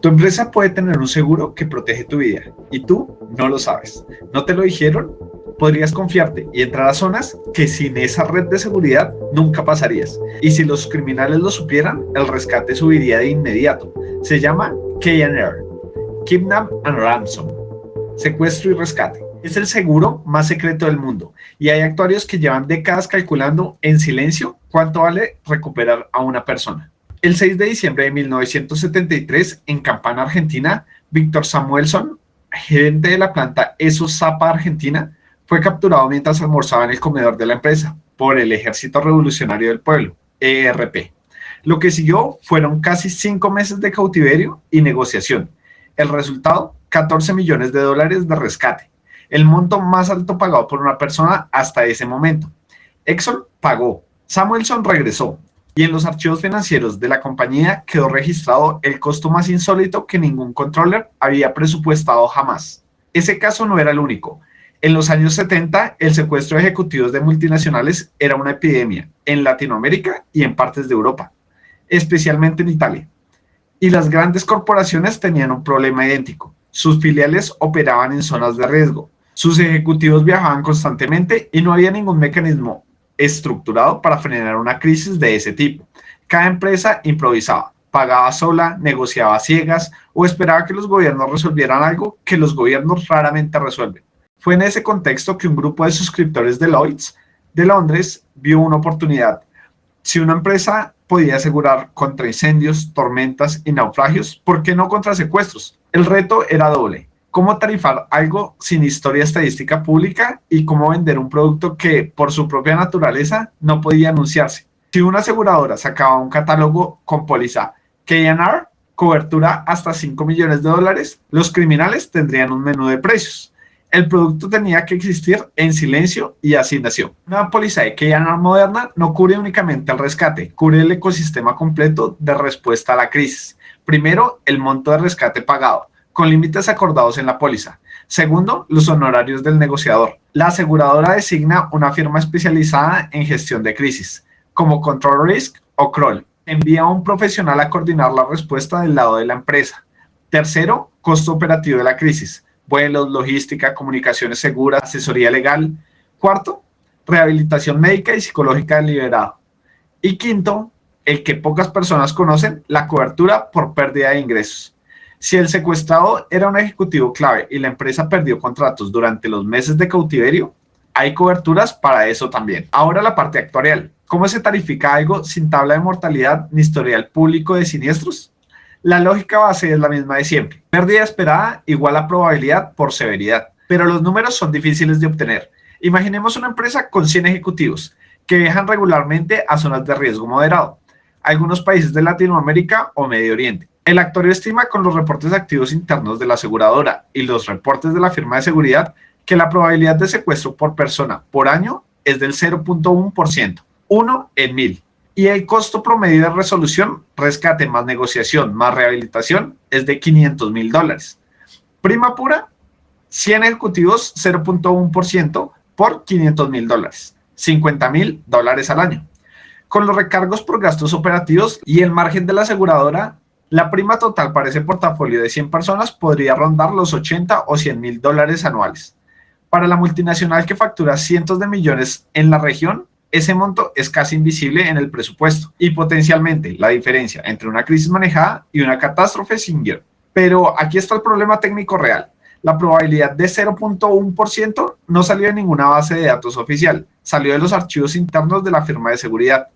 Tu empresa puede tener un seguro que protege tu vida y tú no lo sabes. ¿No te lo dijeron? Podrías confiarte y entrar a zonas que sin esa red de seguridad nunca pasarías. Y si los criminales lo supieran, el rescate subiría de inmediato. Se llama K&R, Kidnap and Ransom, secuestro y rescate. Es el seguro más secreto del mundo y hay actuarios que llevan décadas calculando en silencio cuánto vale recuperar a una persona. El 6 de diciembre de 1973, en Campana, Argentina, Víctor Samuelson, gerente de la planta ESO Zapa Argentina, fue capturado mientras almorzaba en el comedor de la empresa por el Ejército Revolucionario del Pueblo, ERP. Lo que siguió fueron casi 5 meses de cautiverio y negociación. El resultado, $14 millones de rescate, el monto más alto pagado por una persona hasta ese momento. Exxon pagó, Samuelson regresó, y en los archivos financieros de la compañía quedó registrado el costo más insólito que ningún controller había presupuestado jamás. Ese caso no era el único. En los años 70, el secuestro de ejecutivos de multinacionales era una epidemia en Latinoamérica y en partes de Europa, especialmente en Italia. Y las grandes corporaciones tenían un problema idéntico. Sus filiales operaban en zonas de riesgo. Sus ejecutivos viajaban constantemente y no había ningún mecanismo estructurado para frenar una crisis de ese tipo. Cada empresa improvisaba, pagaba sola, negociaba a ciegas o esperaba que los gobiernos resolvieran algo que los gobiernos raramente resuelven. Fue en ese contexto que un grupo de suscriptores de Lloyds de Londres vio una oportunidad. Si una empresa podía asegurar contra incendios, tormentas y naufragios, ¿por qué no contra secuestros? El reto era doble. Cómo tarifar algo sin historia estadística pública y cómo vender un producto que, por su propia naturaleza, no podía anunciarse. Si una aseguradora sacaba un catálogo con póliza K&R, cobertura hasta $5 millones, los criminales tendrían un menú de precios. El producto tenía que existir en silencio y asignación. Una póliza de K&R moderna no cubre únicamente el rescate, cubre el ecosistema completo de respuesta a la crisis. Primero, el monto de rescate pagado, con límites acordados en la póliza. Segundo, los honorarios del negociador. La aseguradora designa una firma especializada en gestión de crisis, como Control Risk o Kroll. Envía a un profesional a coordinar la respuesta del lado de la empresa. Tercero, costo operativo de la crisis. Vuelos, logística, comunicaciones seguras, asesoría legal. Cuarto, rehabilitación médica y psicológica del liberado. Y quinto, el que pocas personas conocen, la cobertura por pérdida de ingresos. Si el secuestrado era un ejecutivo clave y la empresa perdió contratos durante los meses de cautiverio, hay coberturas para eso también. Ahora la parte actuarial. ¿Cómo se tarifica algo sin tabla de mortalidad ni historial público de siniestros? La lógica base es la misma de siempre. Pérdida esperada igual a probabilidad por severidad. Pero los números son difíciles de obtener. Imaginemos una empresa con 100 ejecutivos que viajan regularmente a zonas de riesgo moderado, algunos países de Latinoamérica o Medio Oriente. El actuario estima con los reportes activos internos de la aseguradora y los reportes de la firma de seguridad que la probabilidad de secuestro por persona por año es del 0.1%, 1 en 1000. Y el costo promedio de resolución, rescate más negociación más rehabilitación, es de $500,000. Prima pura, 100 ejecutivos, 0.1% por $500,000, $50,000 al año. Con los recargos por gastos operativos y el margen de la aseguradora, la prima total para ese portafolio de 100 personas podría rondar los $80 o $100,000 anuales. Para la multinacional que factura cientos de millones en la región, ese monto es casi invisible en el presupuesto y potencialmente la diferencia entre una crisis manejada y una catástrofe sin guión. Pero aquí está el problema técnico real. La probabilidad de 0.1% no salió de ninguna base de datos oficial, salió de los archivos internos de la firma de seguridad,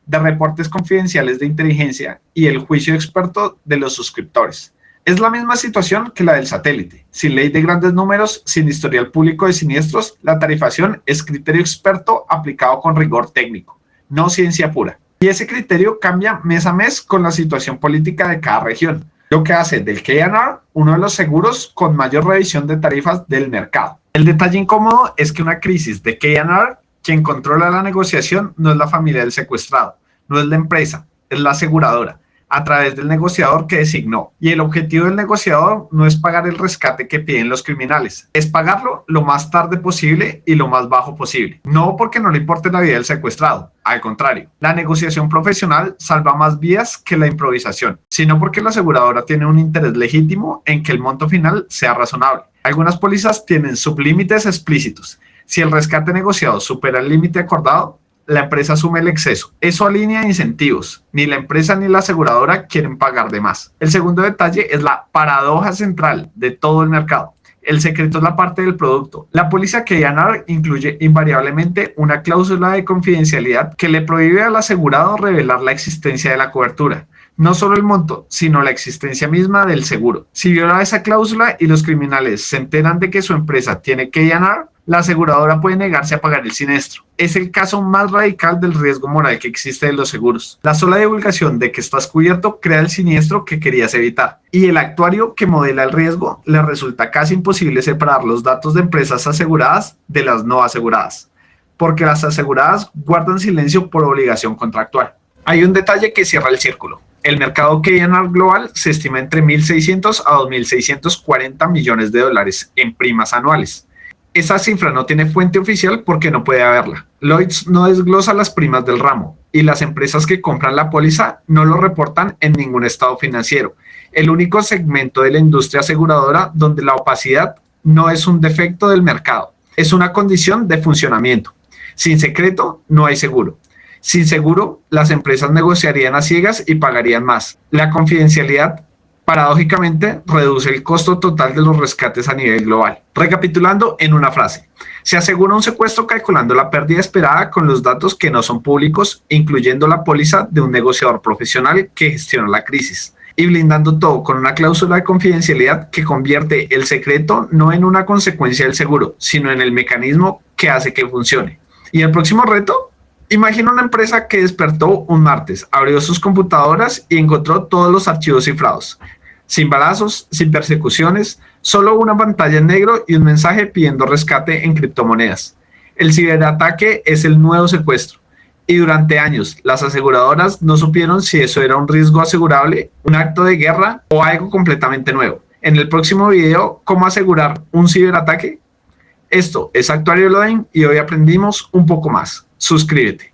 de reportes confidenciales de inteligencia y el juicio experto de los suscriptores. Es la misma situación que la del satélite. Sin ley de grandes números, sin historial público de siniestros, la tarifación es criterio experto aplicado con rigor técnico, no ciencia pura. Y ese criterio cambia mes a mes con la situación política de cada región, lo que hace del K&R uno de los seguros con mayor revisión de tarifas del mercado. El detalle incómodo es que una crisis de K&R, quien controla la negociación no es la familia del secuestrado, no es la empresa, es la aseguradora. a través del negociador que designó. Y el objetivo del negociador no es pagar el rescate que piden los criminales, es pagarlo lo más tarde posible y lo más bajo posible. No porque no le importe la vida del secuestrado, al contrario, la negociación profesional salva más vidas que la improvisación, sino porque la aseguradora tiene un interés legítimo en que el monto final sea razonable. Algunas pólizas tienen sublímites explícitos. Si el rescate negociado supera el límite acordado, la empresa asume el exceso. Eso alinea incentivos. Ni la empresa ni la aseguradora quieren pagar de más. El segundo detalle es la paradoja central de todo el mercado. El secreto es la parte del producto. La póliza K&R incluye invariablemente una cláusula de confidencialidad que le prohíbe al asegurado revelar la existencia de la cobertura. No solo el monto, sino la existencia misma del seguro. Si viola esa cláusula y los criminales se enteran de que su empresa tiene K&R, la aseguradora puede negarse a pagar el siniestro. Es el caso más radical del riesgo moral que existe de los seguros. La sola divulgación de que estás cubierto crea el siniestro que querías evitar. Y el actuario que modela el riesgo le resulta casi imposible separar los datos de empresas aseguradas de las no aseguradas, porque las aseguradas guardan silencio por obligación contractual. Hay un detalle que cierra el círculo. El mercado K&R global se estima entre 1.600 a 2.640 millones de dólares en primas anuales. Esa cifra no tiene fuente oficial porque no puede haberla. Lloyd's no desglosa las primas del ramo y las empresas que compran la póliza no lo reportan en ningún estado financiero. El único segmento de la industria aseguradora donde la opacidad no es un defecto del mercado, es una condición de funcionamiento. Sin secreto no hay seguro. Sin seguro, las empresas negociarían a ciegas y pagarían más. La confidencialidad, paradójicamente, reduce el costo total de los rescates a nivel global. Recapitulando en una frase, se asegura un secuestro calculando la pérdida esperada con los datos que no son públicos, incluyendo la póliza de un negociador profesional que gestiona la crisis, y blindando todo con una cláusula de confidencialidad que convierte el secreto no en una consecuencia del seguro, sino en el mecanismo que hace que funcione. ¿Y el próximo reto? Imagina una empresa que despertó un martes, abrió sus computadoras y encontró todos los archivos cifrados. Sin balazos, sin persecuciones, solo una pantalla en negro y un mensaje pidiendo rescate en criptomonedas. El ciberataque es el nuevo secuestro. Y durante años, las aseguradoras no supieron si eso era un riesgo asegurable, un acto de guerra o algo completamente nuevo. En el próximo video, ¿cómo asegurar un ciberataque? Esto es Actuario Loading y hoy aprendimos un poco más. Suscríbete.